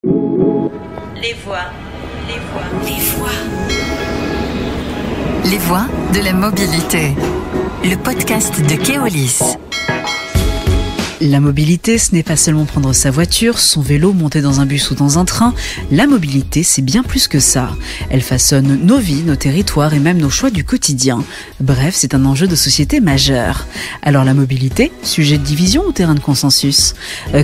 Les voix, les voix, les voix. Les voix de la mobilité. Le podcast de Keolis. La mobilité, ce n'est pas seulement prendre sa voiture, son vélo, monter dans un bus ou dans un train. La mobilité, c'est bien plus que ça. Elle façonne nos vies, nos territoires et même nos choix du quotidien. Bref, c'est un enjeu de société majeur. Alors la mobilité, sujet de division ou terrain de consensus ?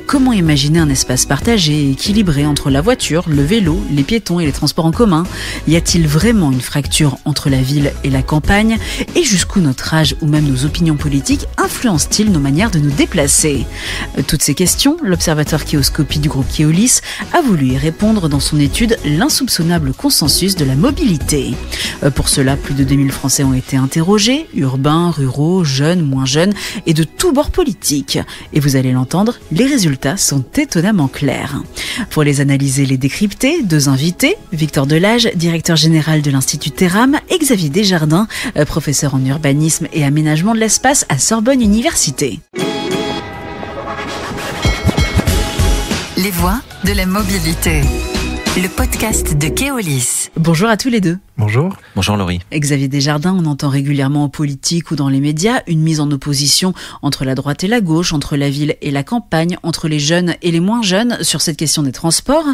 Comment imaginer un espace partagé et équilibré entre la voiture, le vélo, les piétons et les transports en commun ? Y a-t-il vraiment une fracture entre la ville et la campagne ? Et jusqu'où notre âge ou même nos opinions politiques influencent-ils nos manières de nous déplacer ? Toutes ces questions, l'observateur Kéoscopie du groupe Keolis a voulu y répondre dans son étude « L'insoupçonnable consensus de la mobilité ». Pour cela, plus de 2000 Français ont été interrogés, urbains, ruraux, jeunes, moins jeunes et de tous bords politiques. Et vous allez l'entendre, les résultats sont étonnamment clairs. Pour les analyser et les décrypter, deux invités, Victor Delage, directeur général de l'Institut Terram, et Xavier Desjardins, professeur en urbanisme et aménagement de l'espace à Sorbonne Université. Les voix de la mobilité. Le podcast de Keolis. Bonjour à tous les deux. Bonjour. Bonjour Laurie. Xavier Desjardins, on entend régulièrement en politique ou dans les médias une mise en opposition entre la droite et la gauche, entre la ville et la campagne, entre les jeunes et les moins jeunes sur cette question des transports.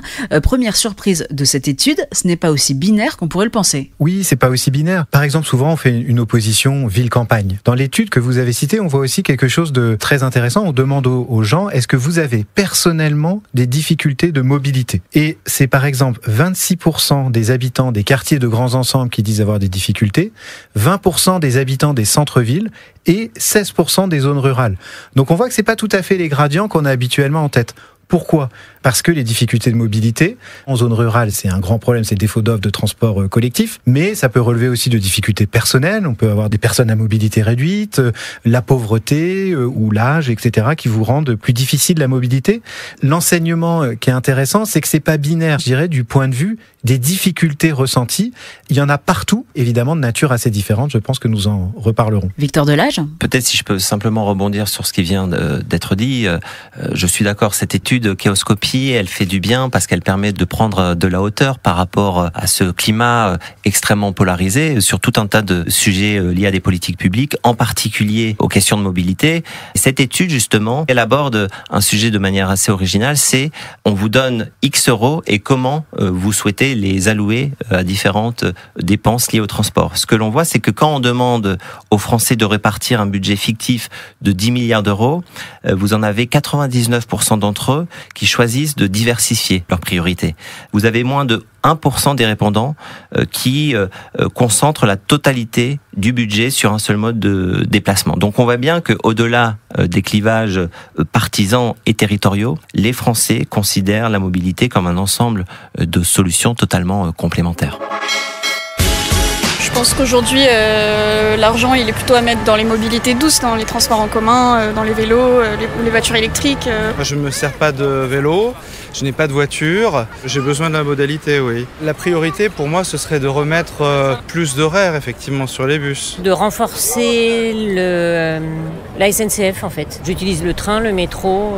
Première surprise de cette étude, ce n'est pas aussi binaire qu'on pourrait le penser. Oui, c'est pas aussi binaire. Par exemple, souvent on fait une opposition ville-campagne. Dans l'étude que vous avez citée, on voit aussi quelque chose de très intéressant. On demande aux gens, est-ce que vous avez personnellement des difficultés de mobilité ? Et c'est par exemple 26% des habitants des quartiers de grands ensembles qui disent avoir des difficultés, 20% des habitants des centres-villes et 16% des zones rurales. Donc on voit que c'est pas tout à fait les gradients qu'on a habituellement en tête. Pourquoi ? Parce que les difficultés de mobilité, en zone rurale, c'est un grand problème, c'est le défaut d'offre de transport collectif, mais ça peut relever aussi de difficultés personnelles, on peut avoir des personnes à mobilité réduite, la pauvreté ou l'âge, etc., qui vous rendent plus difficile la mobilité. L'enseignement qui est intéressant, c'est que c'est pas binaire, je dirais, du point de vue des difficultés ressenties. Il y en a partout, évidemment, de nature assez différente, je pense que nous en reparlerons. Victor Delage ? Peut-être si je peux simplement rebondir sur ce qui vient d'être dit, je suis d'accord, cette étude Kéoscopie, elle fait du bien parce qu'elle permet de prendre de la hauteur par rapport à ce climat extrêmement polarisé sur tout un tas de sujets liés à des politiques publiques, en particulier aux questions de mobilité. Cette étude, justement, elle aborde un sujet de manière assez originale, c'est on vous donne X euros et comment vous souhaitez les allouer à différentes dépenses liées au transport. Ce que l'on voit, c'est que quand on demande aux Français de répartir un budget fictif de 10 milliards d'euros, vous en avez 99% d'entre eux qui choisissent de diversifier leurs priorités. Vous avez moins de 1% des répondants qui concentrent la totalité du budget sur un seul mode de déplacement. Donc on voit bien qu'au-delà des clivages partisans et territoriaux, les Français considèrent la mobilité comme un ensemble de solutions totalement complémentaires. Je pense qu'aujourd'hui, l'argent, il est plutôt à mettre dans les mobilités douces, dans les transports en commun, dans les vélos, les voitures électriques. Je ne me sers pas de vélo, je n'ai pas de voiture, j'ai besoin de la modalité, oui. La priorité, pour moi, ce serait de remettre plus d'horaires, effectivement, sur les bus. De renforcer la SNCF, en fait. J'utilise le train, le métro.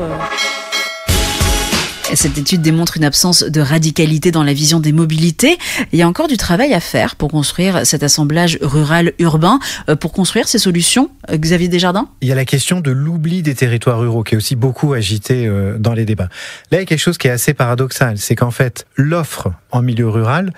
Cette étude démontre une absence de radicalité dans la vision des mobilités. Il y a encore du travail à faire pour construire cet assemblage rural-urbain, pour construire ces solutions. Xavier Desjardins ? Il y a la question de l'oubli des territoires ruraux qui est aussi beaucoup agité dans les débats. Là, il y a quelque chose qui est assez paradoxal, c'est qu'en fait, l'offre en milieu rural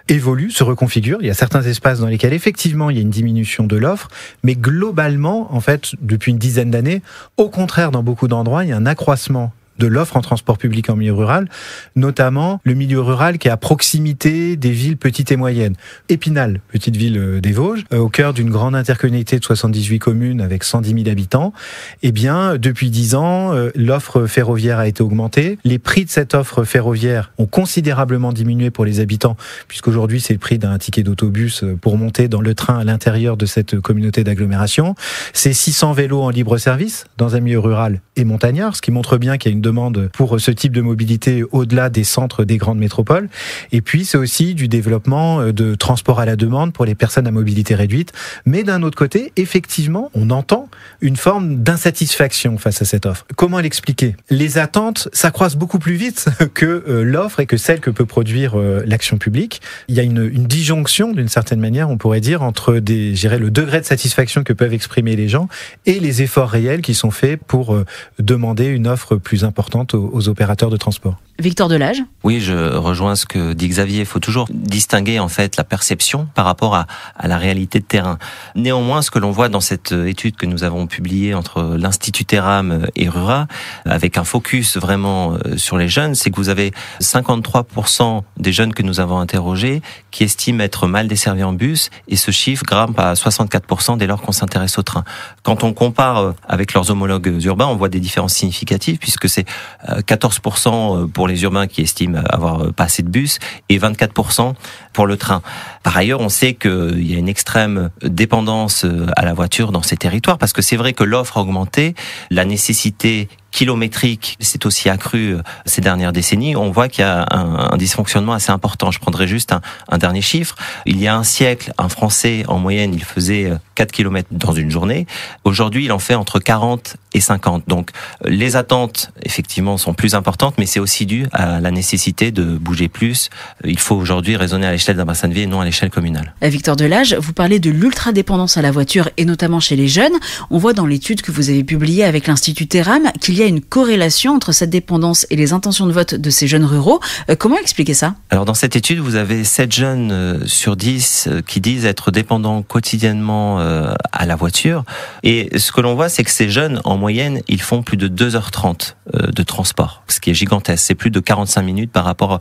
évolue, se reconfigure. Il y a certains espaces dans lesquels effectivement il y a une diminution de l'offre, mais globalement, en fait, depuis une dizaine d'années, au contraire, dans beaucoup d'endroits, il y a un accroissement de l'offre en transport public en milieu rural, notamment le milieu rural qui est à proximité des villes petites et moyennes. Épinal, petite ville des Vosges, au cœur d'une grande intercommunalité de 78 communes avec 110 000 habitants, eh bien, depuis 10 ans, l'offre ferroviaire a été augmentée. Les prix de cette offre ferroviaire ont considérablement diminué pour les habitants, puisqu'aujourd'hui, c'est le prix d'un ticket d'autobus pour monter dans le train à l'intérieur de cette communauté d'agglomération. C'est 600 vélos en libre service dans un milieu rural et montagnard, ce qui montre bien qu'il y a une demande pour ce type de mobilité au-delà des centres des grandes métropoles. Et puis, c'est aussi du développement de transport à la demande pour les personnes à mobilité réduite. Mais d'un autre côté, effectivement, on entend une forme d'insatisfaction face à cette offre. Comment l'expliquer ? Les attentes s'accroissent beaucoup plus vite que l'offre et que celle que peut produire l'action publique. Il y a une disjonction, d'une certaine manière, on pourrait dire, entre le degré de satisfaction que peuvent exprimer les gens et les efforts réels qui sont faits pour demander une offre plus importante aux opérateurs de transport. Victor Delage ? Oui, je rejoins ce que dit Xavier. Il faut toujours distinguer en fait la perception par rapport à la réalité de terrain. Néanmoins, ce que l'on voit dans cette étude que nous avons publiée entre l'Institut Teram et Rura, avec un focus vraiment sur les jeunes, c'est que vous avez 53% des jeunes que nous avons interrogés qui estiment être mal desservis en bus, et ce chiffre grimpe à 64% dès lors qu'on s'intéresse au train. Quand on compare avec leurs homologues urbains, on voit des différences significatives, puisque c'est 14% pour les urbains qui estiment avoir pas assez de bus et 24% pour le train. Par ailleurs, on sait qu'il y a une extrême dépendance à la voiture dans ces territoires, parce que c'est vrai que l'offre a augmenté, la nécessité kilométrique s'est aussi accrue ces dernières décennies. On voit qu'il y a un dysfonctionnement assez important. Je prendrai juste un dernier chiffre. Il y a un siècle, un Français, en moyenne, il faisait 4 km dans une journée. Aujourd'hui, il en fait entre 40 et 50. Donc, les attentes, effectivement, sont plus importantes, mais c'est aussi dû à la nécessité de bouger plus. Il faut aujourd'hui raisonner à l'échelle d'un bassin de vie et non à l'échelle communale. Victor Delage, vous parlez de l'ultra-dépendance à la voiture, et notamment chez les jeunes. On voit dans l'étude que vous avez publiée avec l'Institut Teram qu'il y a une corrélation entre cette dépendance et les intentions de vote de ces jeunes ruraux. Comment expliquer ça ? Alors, dans cette étude, vous avez 7 jeunes sur 10 qui disent être dépendants quotidiennement à la voiture. Et ce que l'on voit, c'est que ces jeunes, en moyenne, ils font plus de 2h30 de transport, ce qui est gigantesque. C'est plus de 45 minutes par rapport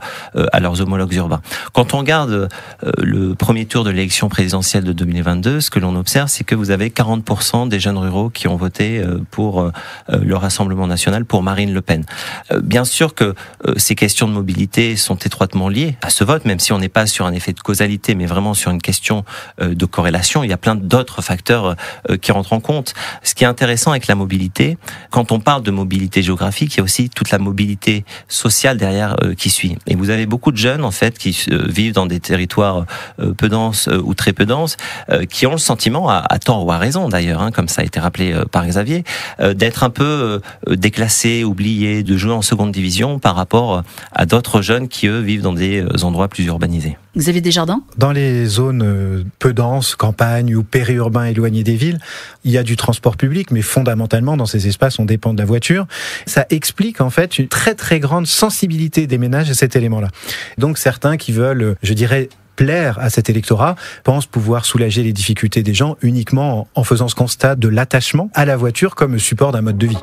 à leurs homologues urbains. Quand on regarde le premier tour de l'élection présidentielle de 2022, ce que l'on observe, c'est que vous avez 40% des jeunes ruraux qui ont voté pour le Rassemblement national, pour Marine Le Pen. Bien sûr que ces questions de mobilité sont étroitement liées à ce vote, même si on n'est pas sur un effet de causalité, mais vraiment sur une question de corrélation. Il y a plein d'autres facteurs qui rentrent en compte. Ce qui est intéressant avec la mobilité, quand on parle de mobilité géographique, il y a aussi toute la mobilité sociale derrière qui suit. Et vous avez beaucoup de jeunes, en fait, qui vivent dans des territoires peu denses ou très peu denses, qui ont le sentiment, à tort ou à raison d'ailleurs, comme ça a été rappelé par Xavier, d'être un peu déclassés, oubliés, de jouer en seconde division par rapport à d'autres jeunes qui, eux, vivent dans des endroits plus urbanisés. Xavier Desjardins ? Dans les zones peu denses, campagne ou périurbains éloignés des villes, il y a du transport public, mais fondamentalement, dans ces espaces, on dépend de la voiture. Ça explique en fait une très très grande sensibilité des ménages à cet élément-là. Donc certains qui veulent, je dirais, plaire à cet électorat, pensent pouvoir soulager les difficultés des gens uniquement en faisant ce constat de l'attachement à la voiture comme support d'un mode de vie.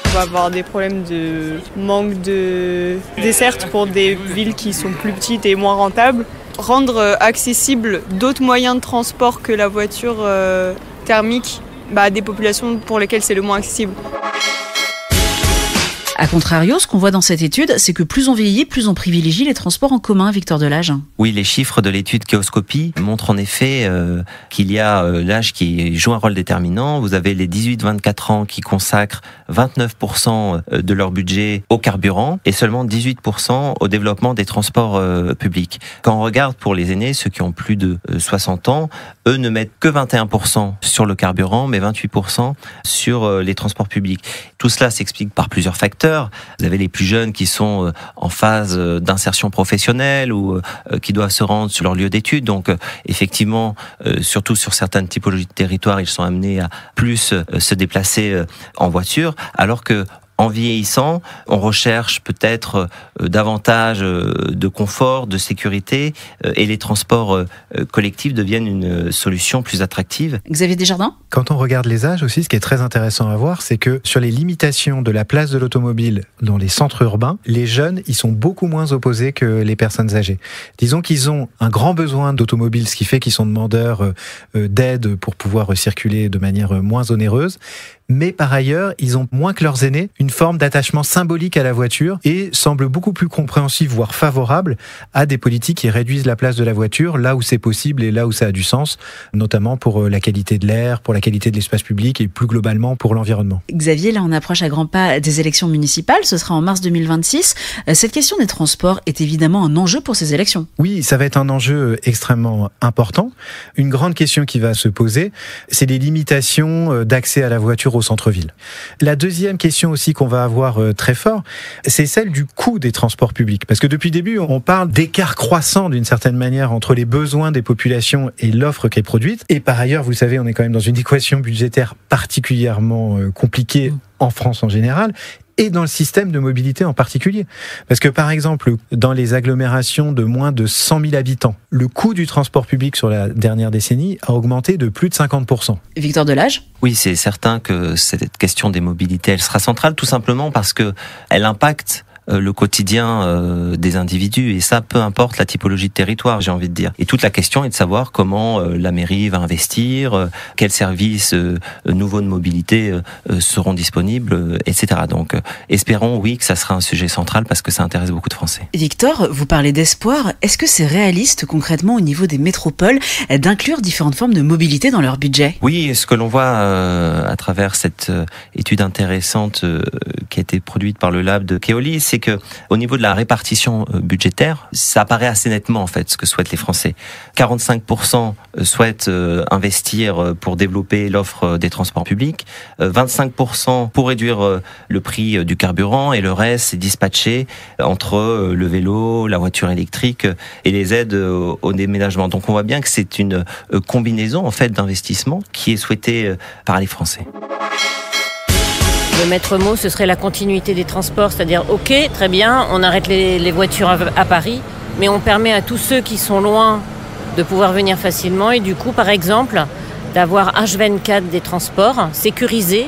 On va avoir des problèmes de manque de dessertes pour des villes qui sont plus petites et moins rentables. Rendre accessible d'autres moyens de transport que la voiture thermique à des populations pour lesquelles c'est le moins accessible. A contrario, ce qu'on voit dans cette étude, c'est que plus on vieillit, plus on privilégie les transports en commun, Victor Delage. Oui, les chiffres de l'étude Chaoscopie montrent en effet qu'il y a l'âge qui joue un rôle déterminant. Vous avez les 18-24 ans qui consacrent 29% de leur budget au carburant et seulement 18% au développement des transports publics. Quand on regarde pour les aînés, ceux qui ont plus de 60 ans, eux ne mettent que 21% sur le carburant, mais 28% sur les transports publics. Tout cela s'explique par plusieurs facteurs. Vous avez les plus jeunes qui sont en phase d'insertion professionnelle ou qui doivent se rendre sur leur lieu d'études. Donc, effectivement, surtout sur certaines typologies de territoires, ils sont amenés à plus se déplacer en voiture, alors que en vieillissant, on recherche peut-être davantage de confort, de sécurité, et les transports collectifs deviennent une solution plus attractive. Xavier Desjardins ? Quand on regarde les âges aussi, ce qui est très intéressant à voir, c'est que sur les limitations de la place de l'automobile dans les centres urbains, les jeunes, ils sont beaucoup moins opposés que les personnes âgées. Disons qu'ils ont un grand besoin d'automobile, ce qui fait qu'ils sont demandeurs d'aide pour pouvoir circuler de manière moins onéreuse. mais par ailleurs, ils ont moins que leurs aînés une forme d'attachement symbolique à la voiture et semblent beaucoup plus compréhensifs, voire favorables à des politiques qui réduisent la place de la voiture là où c'est possible et là où ça a du sens, notamment pour la qualité de l'air, pour la qualité de l'espace public et plus globalement pour l'environnement. Xavier, là on approche à grands pas des élections municipales, ce sera en mars 2026. Cette question des transports est évidemment un enjeu pour ces élections. Oui, ça va être un enjeu extrêmement important. Une grande question qui va se poser, c'est les limitations d'accès à la voiture au centre-ville. La deuxième question aussi qu'on va avoir très fort, c'est celle du coût des transports publics. Parce que depuis le début, on parle d'écart croissant d'une certaine manière entre les besoins des populations et l'offre qui est produite. Et par ailleurs, vous le savez, on est quand même dans une équation budgétaire particulièrement compliquée en France en général, et dans le système de mobilité en particulier. Parce que par exemple, dans les agglomérations de moins de 100 000 habitants, le coût du transport public sur la dernière décennie a augmenté de plus de 50%. Victor Delage ? Oui, c'est certain que cette question des mobilités, elle sera centrale tout simplement parce que elle impacte le quotidien des individus, et ça, peu importe la typologie de territoire, j'ai envie de dire. Et toute la question est de savoir comment la mairie va investir, quels services nouveaux de mobilité seront disponibles, etc. Donc, espérons, oui, que ça sera un sujet central parce que ça intéresse beaucoup de Français. Victor, vous parlez d'espoir. Est-ce que c'est réaliste, concrètement, au niveau des métropoles, d'inclure différentes formes de mobilité dans leur budget ? Oui, ce que l'on voit à travers cette étude intéressante qui a été produite par le lab de Keolis, c'est que au niveau de la répartition budgétaire, ça apparaît assez nettement en fait ce que souhaitent les Français. 45% souhaitent investir pour développer l'offre des transports publics, 25% pour réduire le prix du carburant, et le reste c'est dispatché entre le vélo, la voiture électrique et les aides au déménagement. Donc on voit bien que c'est une combinaison en fait d'investissements qui est souhaitée par les Français. Le maître mot, ce serait la continuité des transports, c'est-à-dire, ok, très bien, on arrête les voitures à Paris, mais on permet à tous ceux qui sont loin de pouvoir venir facilement, et du coup, par exemple, d'avoir H24 des transports sécurisés.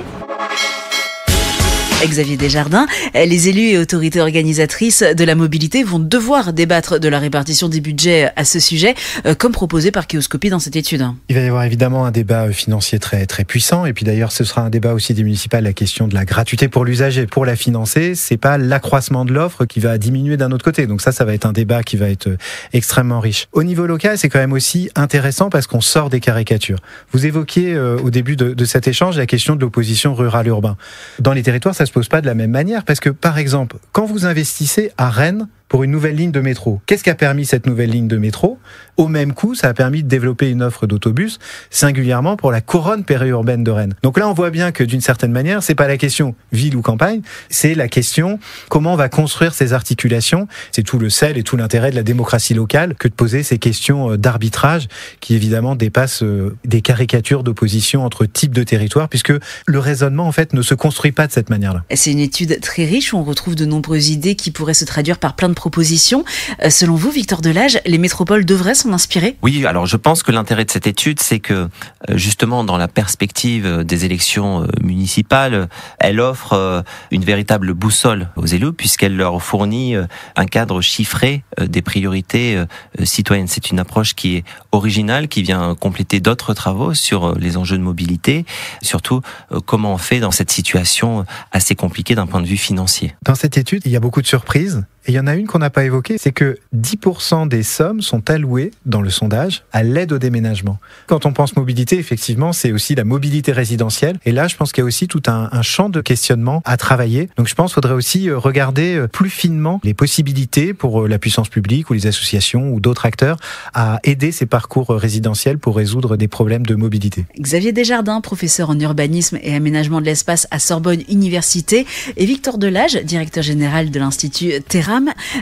Xavier Desjardins, les élus et autorités organisatrices de la mobilité vont devoir débattre de la répartition des budgets à ce sujet, comme proposé par Keoscopy dans cette étude. Il va y avoir évidemment un débat financier très, très puissant, et puis d'ailleurs ce sera un débat aussi des municipales, la question de la gratuité pour l'usager. Pour la financer, c'est pas l'accroissement de l'offre qui va diminuer d'un autre côté. Donc ça va être un débat qui va être extrêmement riche. Au niveau local, c'est quand même aussi intéressant parce qu'on sort des caricatures. Vous évoquiez au début de cet échange la question de l'opposition rurale-urbain. Dans les territoires, ça se pose pas de la même manière, parce que par exemple, quand vous investissez à Rennes pour une nouvelle ligne de métro, qu'est-ce qui a permis cette nouvelle ligne de métro ? Au même coup, ça a permis de développer une offre d'autobus, singulièrement pour la couronne périurbaine de Rennes. Donc là, on voit bien que d'une certaine manière, c'est pas la question ville ou campagne, c'est la question comment on va construire ces articulations. C'est tout le sel et tout l'intérêt de la démocratie locale que de poser ces questions d'arbitrage qui évidemment dépassent des caricatures d'opposition entre types de territoires, puisque le raisonnement en fait ne se construit pas de cette manière-là. C'est une étude très riche où on retrouve de nombreuses idées qui pourraient se traduire par plein de propositions. Selon vous, Victor Delage, les métropoles devraient s'en inspirer ? Oui, alors je pense que l'intérêt de cette étude, c'est que justement dans la perspective des élections municipales, elle offre une véritable boussole aux élus puisqu'elle leur fournit un cadre chiffré des priorités citoyennes. C'est une approche qui est originale, qui vient compléter d'autres travaux sur les enjeux de mobilité, surtout comment on fait dans cette situation assez compliquée d'un point de vue financier. Dans cette étude, il y a beaucoup de surprises. Et il y en a une qu'on n'a pas évoquée, c'est que 10% des sommes sont allouées, dans le sondage, à l'aide au déménagement. Quand on pense mobilité, effectivement, c'est aussi la mobilité résidentielle. Et là, je pense qu'il y a aussi tout un champ de questionnement à travailler. Donc je pense qu'il faudrait aussi regarder plus finement les possibilités pour la puissance publique ou les associations ou d'autres acteurs à aider ces parcours résidentiels pour résoudre des problèmes de mobilité. Xavier Desjardins, professeur en urbanisme et aménagement de l'espace à Sorbonne Université, et Victor Delage, directeur général de l'Institut Terram.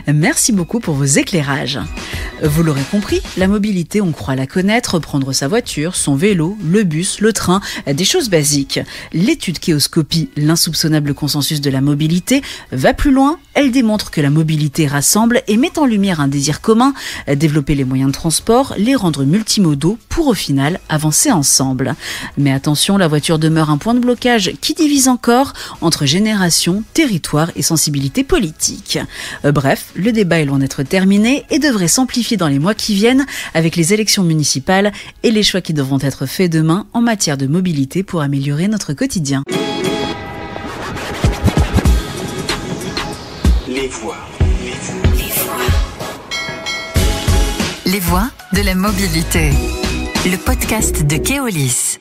Merci beaucoup pour vos éclairages. Vous l'aurez compris, la mobilité, on croit la connaître, prendre sa voiture, son vélo, le bus, le train, des choses basiques. L'étude Keoscopy, l'insoupçonnable consensus de la mobilité, va plus loin. Elle démontre que la mobilité rassemble et met en lumière un désir commun, développer les moyens de transport, les rendre multimodaux pour au final avancer ensemble. Mais attention, la voiture demeure un point de blocage qui divise encore entre génération, territoire et sensibilité politique. Bref, le débat est loin d'être terminé et devrait s'amplifier dans les mois qui viennent avec les élections municipales et les choix qui devront être faits demain en matière de mobilité pour améliorer notre quotidien. Les voix de la mobilité. Le podcast de Keolis.